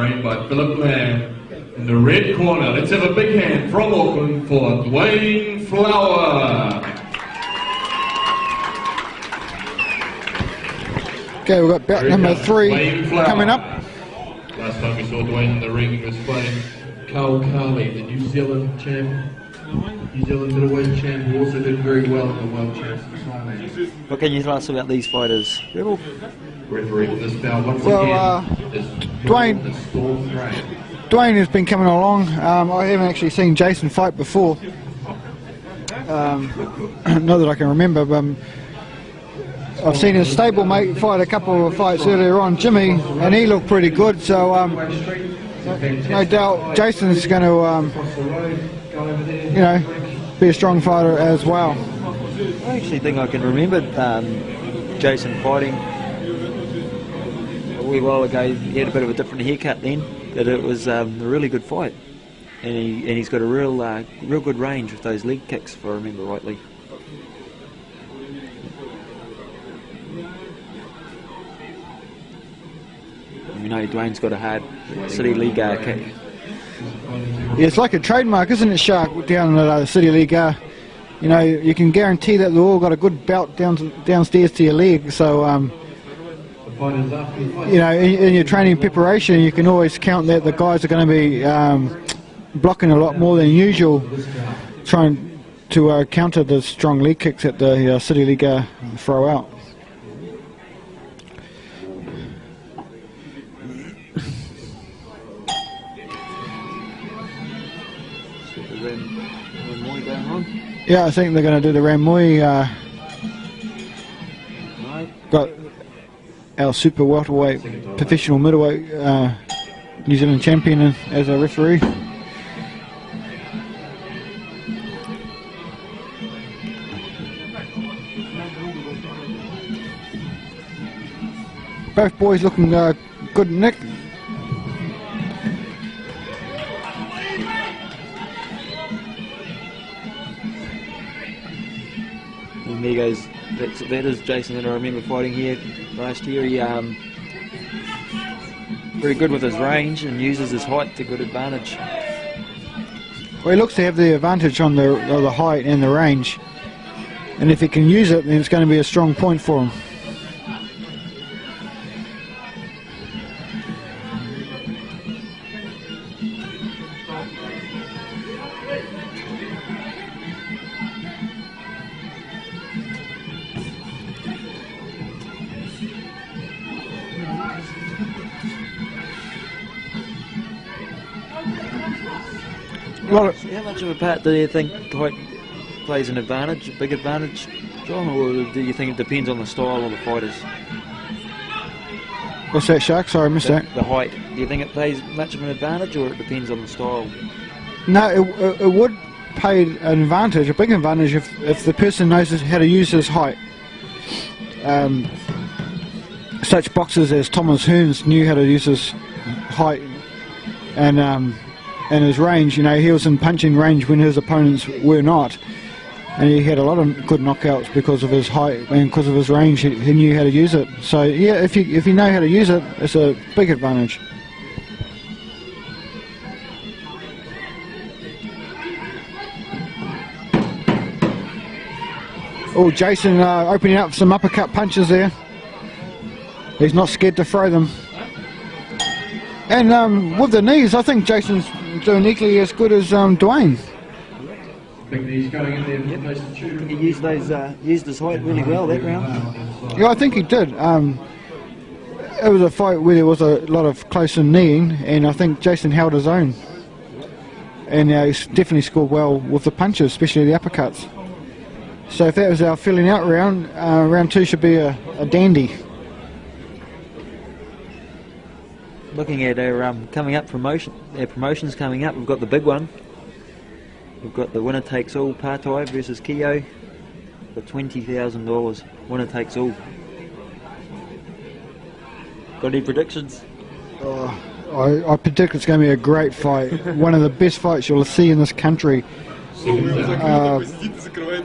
trained by Philip Lamb. In the red corner, let's have a big hand from Auckland for Dwayne Flower. Okay, we've got bout number 3 coming up. Last time we saw Dwayne in the ring, he was fighting Carl Carley, the New Zealand champ. New Zealand middleweight champ, who also did very well in the world champs in Thailand. What can you tell us about these fighters, Rebel? Referee this bout once again is Dwayne has been coming along. I haven't actually seen Jason fight before. Not that I can remember, but I've seen his stablemate fight a couple of fights earlier on, Jimmy, and he looked pretty good. So no doubt Jason's going to, you know, be a strong fighter as well. I actually think I can remember Jason fighting a wee while ago. He had a bit of a different haircut then, but it was a really good fight, and he's got a real good range with those leg kicks, if I remember rightly. You know, Dwayne's got a hard City League kick. Yeah, it's like a trademark, isn't it, Shark, down at the City League? You know, you can guarantee that they've all got a good belt downstairs to your leg, so you know, in your training preparation, you can always count that the guys are going to be blocking a lot more than usual, trying to counter the strong leg kicks that the City League throw out. Yeah, I think they're going to do the Ramui. Got our super welterweight, professional middleweight New Zealand champion as a referee. Both boys looking good, Nick. And there goes, that is Jason that I remember fighting here last year. He very good with his range and uses his height to good advantage. Well, he looks to have the advantage on the height and the range, and if he can use it, then it's going to be a strong point for him. How much of a part do you think height plays an advantage, a big advantage, John, or do you think it depends on the style of the fighters? What's that, Shark? Sorry, I missed that. The height. Do you think it plays much of an advantage, or it depends on the style? No, it would play an advantage, a big advantage, if the person knows how to use his height. Such boxers as Thomas Hearns knew how to use his height and his range. You know, he was in punching range when his opponents were not, and he had a lot of good knockouts because of his height and because of his range. He knew how to use it. So yeah, if you know how to use it, it's a big advantage. Oh, Jason opening up some uppercut punches there. He's not scared to throw them. And with the knees, I think Jason's doing equally as good as Dwayne. Big knees going in there. Yep. He used his height really well that round. Yeah, I think he did. It was a fight where there was a lot of close-in kneeing, and I think Jason held his own. And he's definitely scored well with the punches, especially the uppercuts. So if that was our filling out round, round 2 should be a dandy. Looking at our coming up promotion, our promotions coming up, we've got the big one. We've got the winner takes all Partai versus Keo for $20,000. Winner takes all. Got any predictions? I predict it's going to be a great fight. One of the best fights you'll see in this country.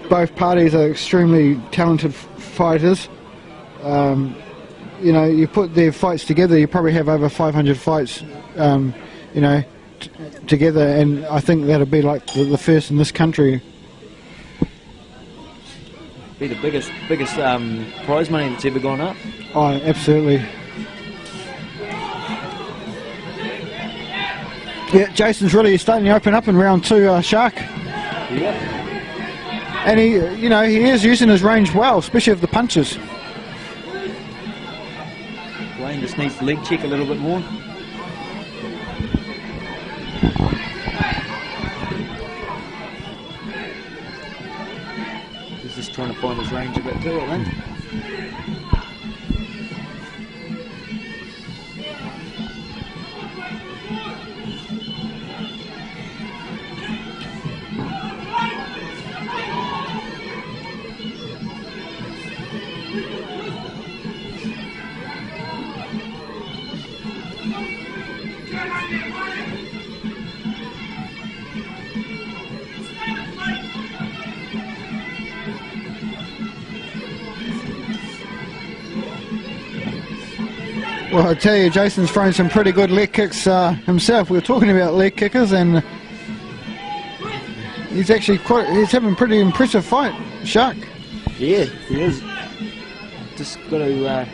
Both parties are extremely talented fighters. you know, you put their fights together, you probably have over 500 fights, you know, together, and I think that'll be like the first in this country. Be the biggest prize money that's ever gone up. Oh, absolutely. Yeah, Jason's really starting to open up in round 2, Shark. Yeah. And he, you know, he is using his range well, especially of the punches. Dwayne just needs to leg check a little bit more. He's just trying to find his range a bit too, I think. Well, I tell you, Jason's thrown some pretty good leg kicks himself. We were talking about leg kickers, and he's actually he's having a pretty impressive fight, Shark. Yeah, he is. Just got to.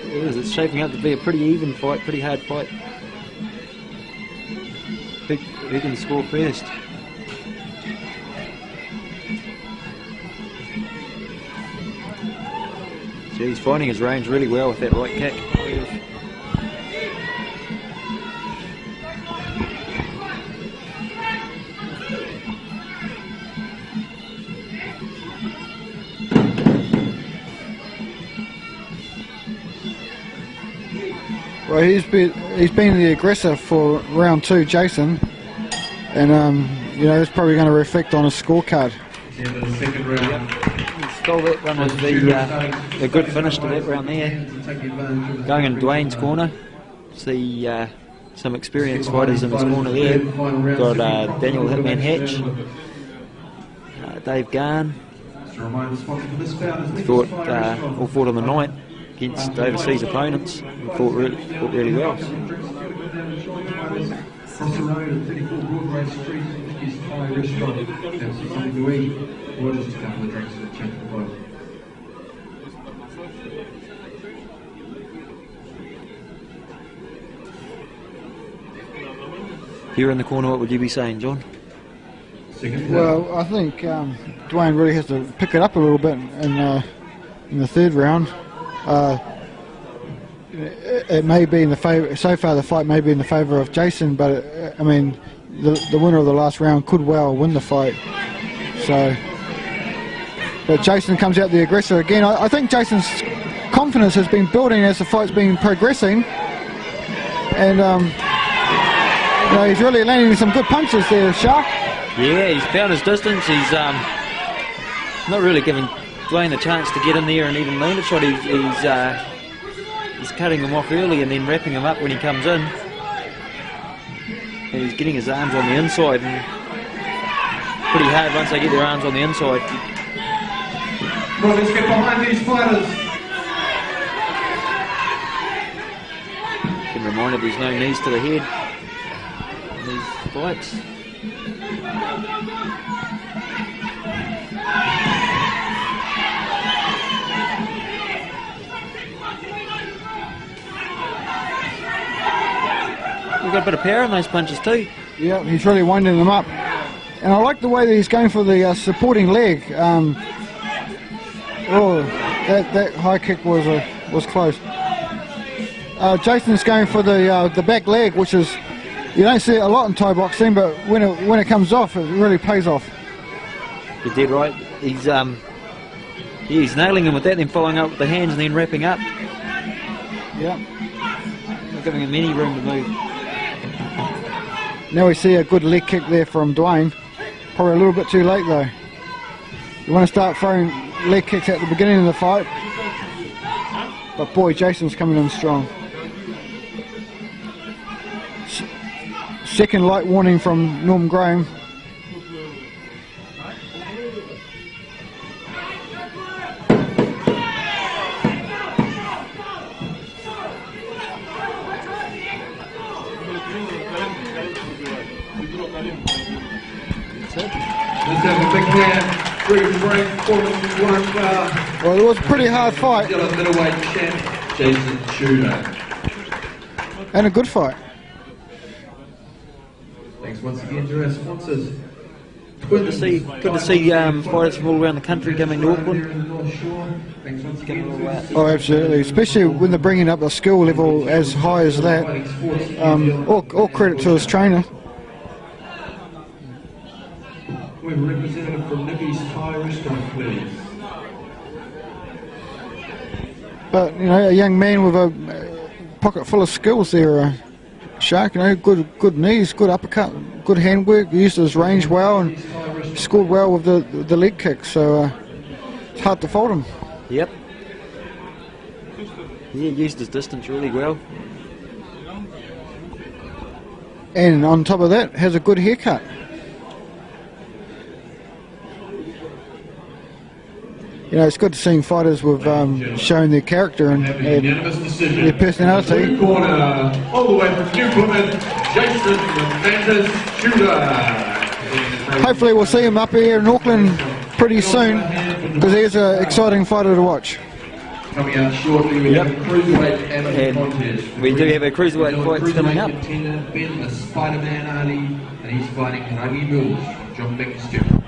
It's shaping up to be a pretty even fight, pretty hard fight. Who can score first? So he's finding his range really well with that right kick. Well, he's been the aggressor for round 2, Jason, and you know, it's probably going to reflect on his scorecard. In the second round. Stole that one with the good finish to that round there. Going in Dwayne's corner. See some experienced fighters in his corner there. Got Daniel Hitman Hatch, Dave Garn. All fought on the night against overseas opponents and fought really well. Across the road at 34 Broadway Street is Thai restaurant. That's something to eat. Or just a couple of drinks for the chat for both. Here in the corner, what would you be saying, John? Well, I think Dwayne really has to pick it up a little bit in the third round. It may be in the favour. So far, the fight may be in the favour of Jason, but I mean, the winner of the last round could well win the fight. So, but Jason comes out the aggressor again. I think Jason's confidence has been building as the fight's been progressing, and you know, he's really landing some good punches there, Shark. Yeah, he's found his distance. He's not really giving Dwayne a chance to get in there and even land a shot. He's cutting him off early and then wrapping him up when he comes in. And he's getting his arms on the inside, and pretty hard once they get their arms on the inside. Well, let's get behind these fighters. Been reminded there's no knees to the head in these fights. We've got a bit of power in those punches too. Yeah, he's really winding them up. And I like the way that he's going for the supporting leg. That high kick was close. Jason's going for the back leg, which is, you don't see it a lot in Thai boxing, but when it comes off, it really pays off. You're dead right. He's nailing him with that, then following up with the hands and then wrapping up. Yeah. Not giving him any room to move. Now we see a good leg kick there from Dwayne. Probably a little bit too late though. You want to start throwing leg kicks at the beginning of the fight. But boy, Jason's coming in strong. Second light warning from Norm Graham. Let's have a big hand. 3 break, performance 1 foul. Well, it was a pretty hard fight. New Zealand middleweight champ, Jason Tudor. And a good fight. Thanks once again to our sponsors. Good to see fighters from all around the country coming to Auckland. Thanks once Coming all out. Oh, absolutely. Especially when they're bringing up a skill level as high as that. All credit to his trainer. We have a representative from Nicky's Thai restaurant, please. But, you know, a young man with a pocket full of skills there, Shark, you know, good knees, good uppercut, good handwork, used his range well and scored well with the leg kick, so it's hard to fault him. Yep. He used his distance really well. And on top of that, has a good haircut. You know, it's good to see fighters with showing their character and their personality. Blue corner, all the way from New Plymouth, Jason Mantis Tudor. Hopefully we'll see him up here in Auckland pretty soon, because he's an exciting fighter to watch. Coming out shortly, we have a cruiserweight amateur contest. We do have a cruiserweight fight coming up. Ben the Spider-Man Ali, and he's fighting Rugby Bills, John Bexton.